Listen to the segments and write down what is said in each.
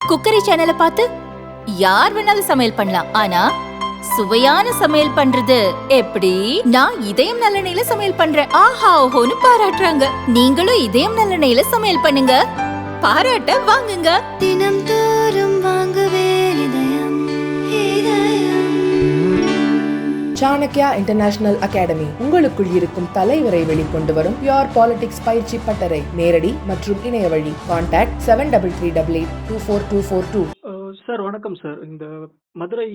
Cookery சேனலை பார்த்து யார் வேணாலும் சமையல் பண்ணலாம். ஆனா சுவையான சமையல் பண்றது எப்படி? நான் இதயம் நல்லெண்ணெயில சமையல் பண்றேன். ஆஹா ஓஹோன்னு பாராட்டுறாங்க. நீங்களும் இதயம் நல்லெண்ணெயில சமையல் பண்ணுங்க, பாராட்ட வாங்குங்க. தினம் தோறும் வாங்குவே இதயம் இதயம். சாணக்யா இன்டர்நேஷனல் அகாடமி உங்களுக்குள் இருக்கும் தலைவரை வெளிக்கொண்டு வரும் பியோர் பாலிடிக்ஸ் பயிற்சி பட்டறை. நேரடி மற்றும் இணைய வழி. கான்டாக்ட் 7338824242. சார் வணக்கம் சார். இந்த மதுரை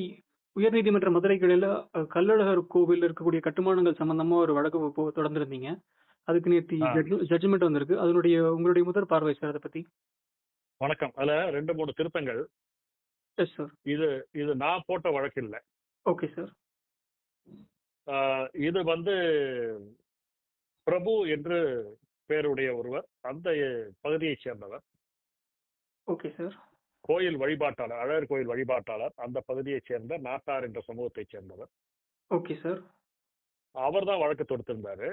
உயர்நீதிமன்ற மதுரை கிளையில் கள்ளழகர் கோவில் இருக்கக்கூடிய கட்டுமானங்கள் சம்பந்தமா ஒரு வழக்கு தொடர்ந்துருந்தீங்க. அதுக்கு நேற்று ஜட்ஜ்மெண்ட் வந்திருக்கு. அதனுடைய உங்களுடைய முதல் பார்வை சார் அதை பத்தி. வணக்கம். அதுல 2-3 திருத்தங்கள். Yes sir. இது நான் போட்ட வழக்கு இல்லை. Okay sir. இது பிரபு என்று பேருடைய ஒருவர், அந்த பகுதியைச் சேர்ந்தவர். Okay sir. கோயில் வழிபாட்டாளர், அழகர் கோயில் வழிபாட்டாளர், அந்த பகுதியைச் சேர்ந்த நாட்டார் என்ற சமூகத்தைச் சேர்ந்தவர். Okay sir. அவர் தான் வழக்கு தொடுத்திருந்தாரு.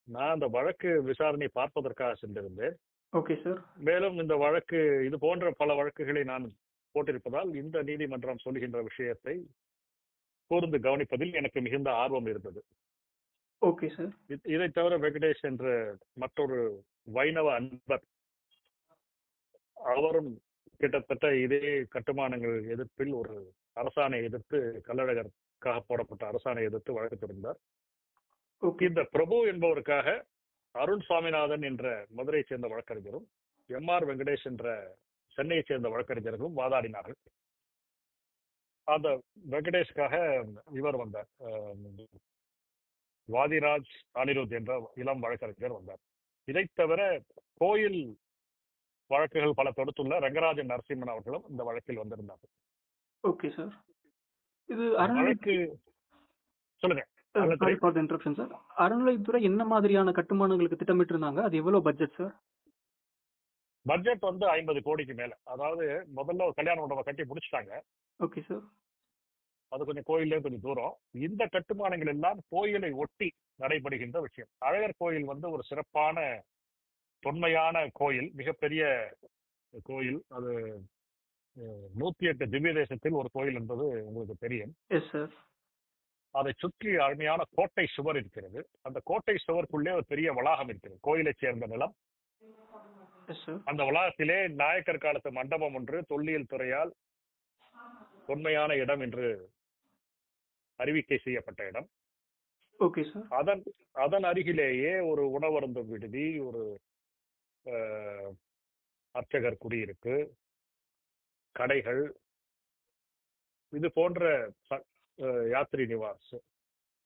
நான் அந்த வழக்கு விசாரணை பார்ப்பதற்காக சென்றிருந்தேன். Okay sir. மேலும் இந்த வழக்கு, இது போன்ற பல வழக்குகளை நான் போட்டிருப்பதால் இந்த நீதிமன்றம் சொல்லுகின்ற விஷயத்தை கூர்ந்து கவனிப்பதில் எனக்கு மிகுந்த ஆர்வம் இருந்தது. Okay sir. இதை தவிர வெங்கடேஷ் என்ற மற்றொரு வைணவ அன்பர், அவரும் கிட்டத்தட்ட இதே கட்டுமானங்கள் எதிர்ப்பில் ஒரு அரசாணை எதிர்த்து, கள்ளழகருக்காக போடப்பட்ட அரசாணை எதிர்த்து வழக்கு தொடர்ந்தார். இந்த பிரபு என்பவருக்காக அருண் சுவாமிநாதன் என்ற மதுரையை சேர்ந்த வழக்கறிஞரும் எம்.ஆர். வெங்கடேஷ் என்ற சென்னையை சேர்ந்த வழக்கறிஞர்களும் வாதாடினார்கள். அந்த வெங்கடேஷ்காக இவர் வந்தார், வாதிராஜ் அனிருத் என்ற இளம் வழக்கறிஞர் வந்தார். இதை தவிர கோயில் வழக்குகள் பல தொடுத்துள்ள ரங்கராஜன் நரசிம்மன் அவர்களும் இந்த வழக்கில் வந்திருந்தார்கள். Okay sir. இது வழக்கு சொல்லுங்க. சார், அறநிலையத்துறை என்ன மாதிரியான கட்டுமானங்களுக்கு திட்டமிட்டு இருந்தாங்க? அது எவ்வளவு பட்ஜெட் சார்? பட்ஜெட் 50 கோடிக்கு மேல. அதாவது முதல்ல ஒரு கல்யாண மண்டபம் கட்டி முடிச்சிட்டாங்க. Okay sir. அது கொஞ்சம் கோயிலே கொஞ்சம் தூரம். இந்த கட்டுமானங்கள் எல்லாம் கோயிலை ஒட்டி நடைபெறுகின்ற விஷயம். அழகர் கோயில் ஒரு சிறப்பான தொன்மையான கோயில், மிகப்பெரிய கோயில். அது 108 திவ்ய தேசத்தில் ஒரு கோயில் என்பது உங்களுக்கு தெரியும். Yes sir. அதை சுற்றி அருமையான கோட்டை சுவர் இருக்கிறது. அந்த கோட்டை சுவருக்குள்ளே ஒரு பெரிய வளாகம் இருக்கிறது, கோயிலை சேர்ந்த நிலம். அந்த வளாகத்திலே நாயக்கர் காலத்து மண்டபம் ஒன்று தொல்லியல் துறையால் தொன்மையான இடம் என்று அறிவிக்கை செய்யப்பட்ட இடம். Okay sir. அதன் அருகிலேயே ஒரு உணவருந்தும் விடுதி, ஒரு அர்ச்சகர் குடியிருக்கு, கடைகள், இது போன்ற யாத்திரி நிவாஸ்,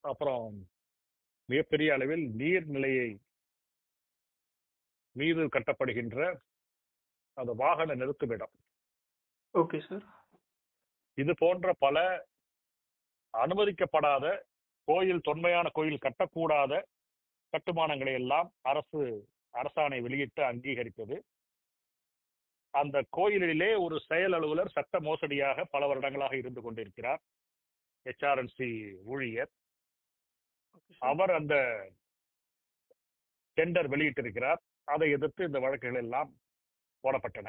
அப்புறம் மிகப்பெரிய அளவில் நீர்நிலையை மீது கட்டப்படுகின்ற அந்த வாகன நிறுத்துமிடம். Okay sir. இது போன்ற பல அனுமதிக்கப்படாத கோயில், தொன்மையான கோயில் கட்டக்கூடாத கட்டுமானங்களை எல்லாம் அரசாணை வெளியிட்டு அங்கீகரித்தது. அந்த கோயிலிலே ஒரு செயல் அலுவலர் சட்ட மோசடியாக பல வருடங்களாக இருந்து கொண்டிருக்கிறார், HRNC ஊழியர். அவர் அந்த டெண்டர் வெளியிட்டிருக்கிறார். அதை எதிர்த்து இந்த வழக்குகள் எல்லாம் போடப்பட்டன.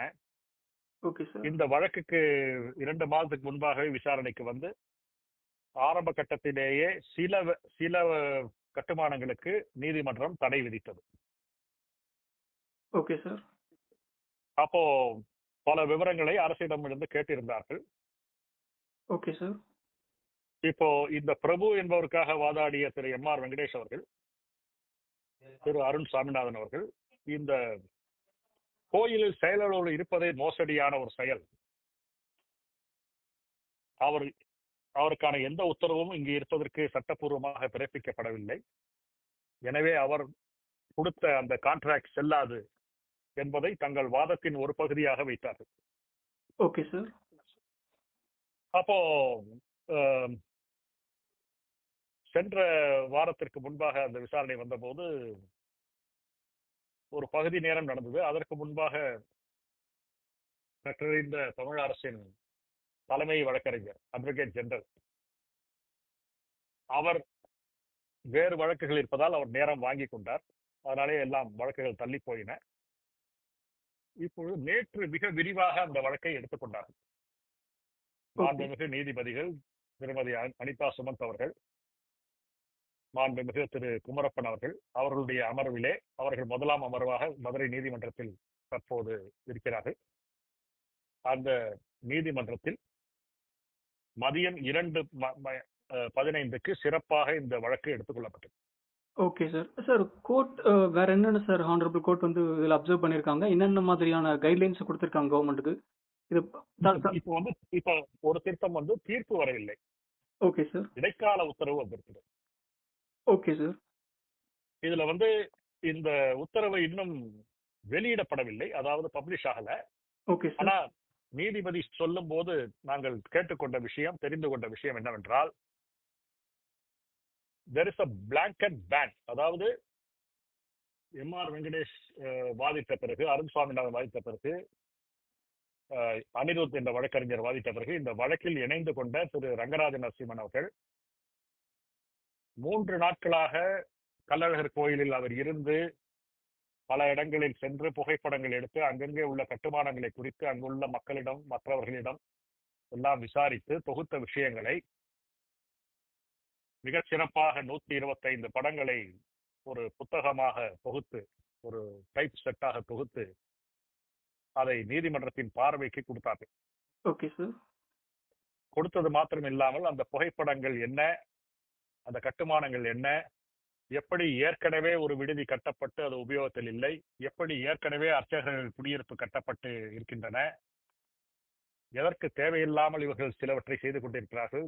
இந்த வழக்குக்கு 2 மாதத்துக்கு முன்பாகவே விசாரணைக்கு ஆரம்ப கட்டத்திலேயே சில கட்டுமானங்களுக்கு நீதிமன்றம் தடை விதித்தது. Okay sir. அப்போ பல விவரங்களை அரசிடமிருந்து கேட்டிருந்தார்கள். Okay sir. இப்போ இந்த பிரபு என்பவருக்காக வாதாடிய திரு எம்.ஆர். வெங்கடேஷ் அவர்கள், திரு அருண் சாமிநாதன் அவர்கள், இந்த கோயிலில் செயலோடு இருப்பதே மோசடியான ஒரு செயல், அவருக்கான எந்த உத்தரவும் இங்கு இருப்பதற்கு சட்டப்பூர்வமாக பிறப்பிக்கப்படவில்லை, எனவே அவர் கொடுத்த அந்த கான்ட்ராக்ட் செல்லாது என்பதை தங்கள் வாதத்தின் ஒரு பகுதியாக வைத்தார்கள். Okay sir. அப்போ சென்ற வாரத்திற்கு முன்பாக அந்த விசாரணை வந்தபோது ஒரு பகுதி நேரம் நடந்தது. அதற்கு முன்பாக கற்றறிந்த தமிழ் அரசின் தலைமை வழக்கறிஞர் அட்வொகேட் ஜெனரல், அவர் வேறு வழக்குகள் இருப்பதால் அவர் நேரம் வாங்கி கொண்டார். அதனாலே எல்லாம் வழக்குகள் தள்ளி போயின. இப்பொழுது நேற்று மிக விரிவாக அந்த வழக்கை எடுத்துக்கொண்டார்கள். மாண்புமிகு நீதிபதிகள் திருமதி அனிதா சுமந்த் அவர்கள், மாண்புமிகு திரு குமரப்பன் அவர்கள், அவர்களுடைய அமர்விலே அவர்கள் முதலாம் அமர்வாக மதுரை நீதிமன்றத்தில் தற்போது இருக்கிறார்கள். அந்த நீதிமன்றத்தில் மதியம் 2:15 சிறப்பாக இந்த வழக்கு எடுத்துக்கொள்ளப்பட்டது. Okay sir. சார் கோர்ட் வேற என்னென்ன சார் ஹானரபிள் கோர்ட் வந்து இதில் அப்சர்வ் பண்ணியிருக்காங்க? என்னென்ன மாதிரியான கைட்லைன்ஸ் கொடுத்துருக்காங்க கவர்மெண்ட்டுக்கு? இது இப்போ ஒரு திருத்தம் வந்து தீர்ப்பு வரவில்லை. Okay sir. இடைக்கால உத்தரவு வந்திருக்குது. Okay sir. இதுல வந்து இந்த உத்தரவு இன்னும் வெளியிடப்படவில்லை, அதாவது பப்ளிஷ் ஆகல. Okay sir. ஆனா நீதிபதி சொல்லும் போது நாங்கள் கேட்டுக்கொண்ட விஷயம், தெரிந்து கொண்ட விஷயம் என்னவென்றால், there is a blanket ban. அதாவது எம்.ஆர். வெங்கடேஷ் வாதிட்ட பிறகு, அருண் சுவாமிநாதன் வாதிட்ட பிறகு, அனிருத் என்ற வழக்கறிஞர் வாதிட்ட பிறகு, இந்த வழக்கில் இணைந்து கொண்ட திரு ரங்கராஜ நரசிம்மன் அவர்கள் 3 நாட்களாக கள்ளழகர் கோயிலில் அவர் இருந்து பல இடங்களில் சென்று புகைப்படங்கள் எடுத்து அங்கங்கே உள்ள கட்டுமானங்களை குறித்து அங்குள்ள மக்களிடம் மற்றவர்களிடம் எல்லாம் விசாரித்து தொகுத்த விஷயங்களை மிகச் சிறப்பாக 125 படங்களை ஒரு புத்தகமாக தொகுத்து, ஒரு டைப் செட்டாக தொகுத்து அதை நீதிமன்றத்தின் பார்வைக்கு கொடுத்தார்கள். Okay sir. கொடுத்தது மாத்திரம் இல்லாமல் அந்த புகைப்படங்கள் என்ன, அந்த கட்டுமானங்கள் என்ன, எப்படி ஏற்கனவே ஒரு விடுதி கட்டப்பட்டு அது உபயோகத்தில் இல்லை, எப்படி ஏற்கனவே அர்ச்சகர்கள் குடியிருப்பு கட்டப்பட்டு இருக்கின்றன, எதற்கு தேவையில்லாமல் இவர்கள் சிலவற்றை செய்து கொண்டிருக்கிறார்கள்,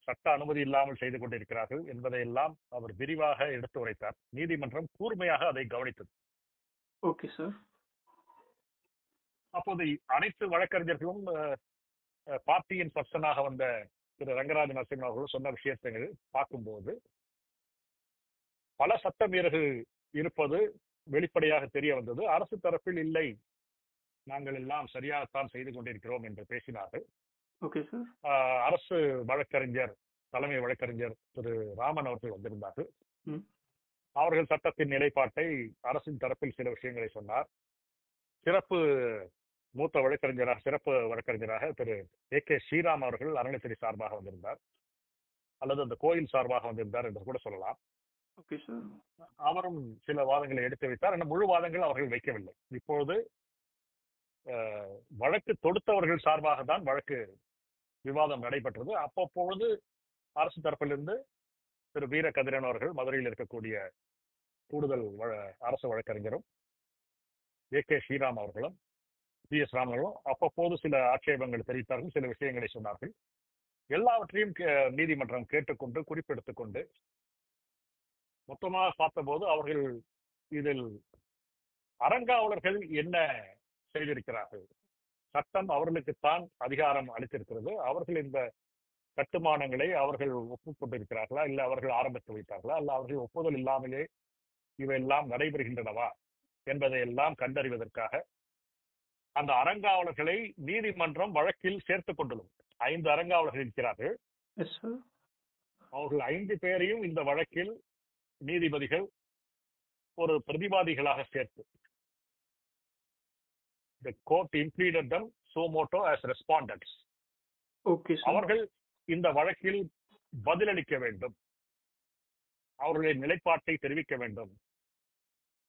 சட்ட அனுமதி இல்லாமல் செய்து கொண்டிருக்கிறார்கள் என்பதையெல்லாம் அவர் விரிவாக எடுத்து உரைத்தார். நீதிமன்றம் கூர்மையாக அதை கவனித்தது. Okay sir. அப்போது அனைத்து வழக்கறிஞர்களும் பார்ட்டியின் பர்சனாக வந்த திரு ரங்கராஜ நரசிம்மன் அவர்கள் சொன்ன விஷயத்தை பார்க்கும்போது பல சட்ட மீறல்கள் இருப்பது வெளிப்படையாக தெரிய வந்தது. அரசு தரப்பில் இல்லை, நாங்கள் எல்லாம் சரியாகத்தான் செய்து கொண்டிருக்கிறோம் என்று பேசினார்கள். Okay sir. அரசு வழக்கறிஞர், தலைமை வழக்கறிஞர் திரு ராமன் அவர்கள் வந்திருந்தார்கள். அவர்கள் சட்டத்தின் நிலைப்பாட்டை, அரசின் தரப்பில் சில விஷயங்களை சொன்னார். மூத்த வழக்கறிஞராக, சிறப்பு வழக்கறிஞராக திரு A.K. ஸ்ரீராம் அவர்கள் அறநிலையத்துறை சார்பாக வந்திருந்தார், அல்லது அந்த கோயில் சார்பாக வந்திருந்தார் என்று கூட சொல்லலாம். Okay sir. அவரும் சில வாதங்களை எடுத்து வைத்தார். ஆனால் முழு வாதங்கள் அவர்கள் வைக்கவில்லை. இப்பொழுது வழக்கு தொடுத்தவர்கள் சார்பாக தான் வழக்கு விவாதம் நடைபெற்றது. அப்பப்பொழுது அரசு தரப்பிலிருந்து திரு வீர கதிரன் அவர்கள், மதுரையில் இருக்கக்கூடிய கூடுதல் அரசு வழக்கறிஞரும், A.K. ஸ்ரீராம் அவர்களும், P.S. ராமர்களும் அப்பப்போது சில ஆட்சேபங்கள் தெரிவித்தார்கள், சில விஷயங்களை சொன்னார்கள். எல்லாவற்றையும் நீதிமன்றம் கேட்டுக்கொண்டு குறிப்பெடுத்துக் கொண்டு மொத்தமாக பார்த்தபோது அவர்கள் இதில் அறங்காவலர்கள் என்ன செய்திருக்கிறார்கள், சட்டம் அவர்களுக்குத்தான் அதிகாரம் அளித்திருக்கிறது, அவர்கள் இந்த கட்டுமானங்களை அவர்கள் ஒப்புக்கொண்டிருக்கிறார்களா, இல்லை அவர்கள் ஆரம்பித்து வைத்தார்களா, அல்ல அவர்கள் ஒப்புதல் இல்லாமலே இவையெல்லாம் நடைபெறுகின்றனவா என்பதை எல்லாம் கண்டறிவதற்காக அந்த அறங்காவலர்களை நீதிமன்றம் வழக்கில் சேர்த்துக் கொண்டுள்ளது. 5 அறங்காவலர்கள் இருக்கிறார்கள். அவர்கள் 5 பேரையும் இந்த வழக்கில் நீதிபதிகள் ஒரு பிரதிவாதிகளாக சேர்த்து, the court included them suo motu as respondents. அவர்கள் இந்த வழக்கில் பதிலளிக்க வேண்டும், அவர்களுடைய நிலைப்பாட்டை தெரிவிக்க வேண்டும்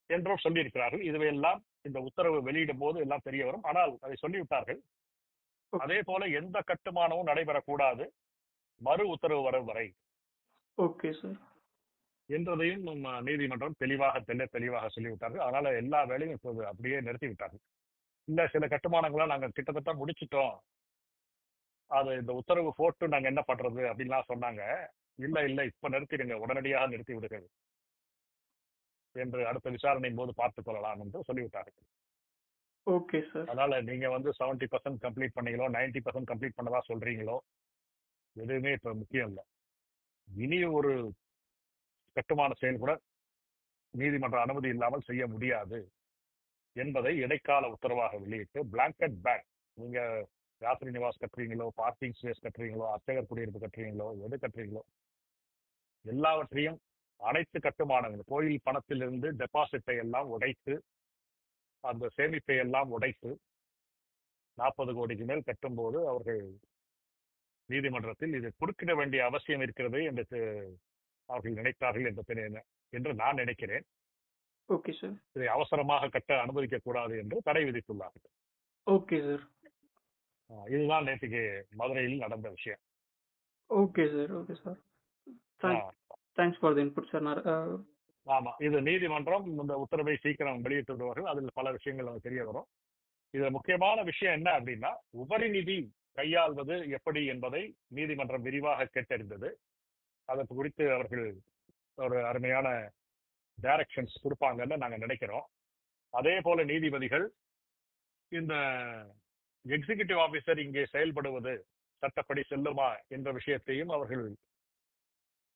என்றும் சொல்லியிருக்கிறார்கள். இதுவையெல்லாம் இந்த உத்தரவு வெளியிடும் போது எல்லாம் தெரிய வரும். ஆனால் அதை சொல்லிவிட்டார்கள். அதே போல எந்த கட்டுமானமும் நடைபெறக்கூடாது மறு உத்தரவு வரும் வரை. Okay sir. என்றதையும் நீதிமன்றம் தெளிவாக சொல்லிவிட்டார்கள். அதனால எல்லா வேலையும் இப்போது அப்படியே நிறுத்தி விட்டார்கள். இல்ல, சில கட்டுமானங்கள்லாம் நாங்க கிட்டத்தட்ட முடிச்சிட்டோம், அது இந்த உத்தரவு போட்டு நாங்க என்ன பண்றது அப்படின்லாம் சொன்னாங்க. இல்ல இப்ப நிறுத்திடுங்க, உடனடியாக நிறுத்தி விடுங்கள் என்று அடுத்த விசாரணையின் போது பார்த்துக் கொள்ளலாம் என்று சொல்லிவிட்டார்கள். Okay sir. அதனால நீங்க 70% கம்ப்ளீட் பண்ணீங்களோ 90% கம்ப்ளீட் பண்ணதா சொல்றீங்களோ எதுவுமே இப்ப முக்கியம் இல்லை. இனி ஒரு கட்டுமான செயல் கூட நீதிமன்ற அனுமதி இல்லாமல் செய்ய முடியாது என்பதை இடைக்கால உத்தரவாக வெளியிட்டு பிளாங்கெட் பேன், நீங்க யாத்ரி நிவாஸ் கட்டுறீங்களோ, பார்க்கிங் ஸ்பேஸ் கட்டுறீங்களோ, அர்ச்சகர் குடியிருப்பு கட்டுறீங்களோ, எது கட்டுறீங்களோ எல்லாவற்றையும், அனைத்து கட்டுமானங்கள், கோயில் பணத்திலிருந்து டெபாசிட்டை எல்லாம் உடைத்து அந்த சேமிப்பை எல்லாம் உடைத்து 40 கோடிக்கு மேல் கட்டும்போது அவர்கள் நீதிமன்றத்தில் இது குறுக்கிட வேண்டிய அவசியம் இருக்கிறது என்று அவர்கள் நினைத்தார்கள் என்று நான் நினைக்கிறேன். Okay sir. இதை அவசரமாக கட்ட அனுமதிக்க கூடாது என்று தடை விதித்துள்ளார்கள். Okay sir. இதுதான் நேற்றுக்கு மதுரையில் நடந்த விஷயம். Okay sir. Okay sir. Thanks for the input sir. ஆமா, இது நீதிமன்றம் இந்த உத்தரவை சீக்கிரம் வெளியிட்டு விடுவார்கள். அதில் பல விஷயங்கள் நமக்கு தெரிய வரும். இதுல முக்கியமான விஷயம் என்ன அப்படின்னா, உபரி நிதி கையாள்வது எப்படி என்பதை நீதிமன்றம் விரிவாக கேட்டறிந்தது. அதற்கு குறித்து அவர்கள் ஒரு அருமையான டைரக்ஷன்ஸ் கொடுப்பாங்கன்னு நாங்க நினைக்கிறோம். அதே போல நீதிபதிகள் இந்த எக்ஸிகியூட்டிவ் ஆபீசர் இங்கே செயல்படுவது சட்டப்படி செல்லுமா என்ற விஷயத்தையும் அவர்கள்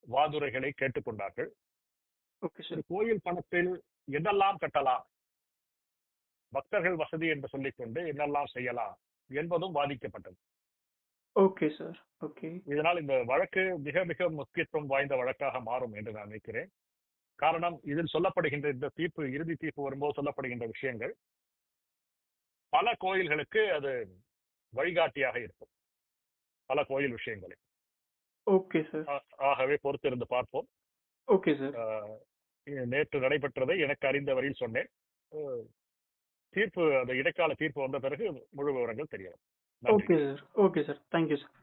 வாதுரைகளை கேட்டுக்கொண்டார்கள். கோயில் பணத்தில் என்னெல்லாம் கட்டலாம், பக்தர்கள் வசதி என்று சொல்லிக்கொண்டு என்னெல்லாம் செய்யலாம் என்பதும் வாதிக்கப்பட்டது. Okay sir. ஓகே. இதனால் இந்த வழக்கு மிக மிக முக்கியத்துவம் வாய்ந்த வழக்காக மாறும் என்று நான் நினைக்கிறேன். காரணம், இதில் சொல்லப்படுகின்ற இந்த தீர்ப்பு, இறுதி தீர்ப்பு வரும்போது சொல்லப்படுகின்ற விஷயங்கள் பல கோயில்களுக்கு அது வழிகாட்டியாக இருக்கும், பல கோயில் விஷயங்களை. Okay sir. ஆகவே பொறுத்திருந்து பார்ப்போம். Okay sir. நேற்று நடைபெற்றதை எனக்கு அறிந்த வரையில் சொன்னேன். தீர்ப்பு, அந்த இடைக்கால தீர்ப்பு வந்த பிறகு முழு விவரங்கள் தெரிய வரும். Okay sir. Okay sir. Thank you sir.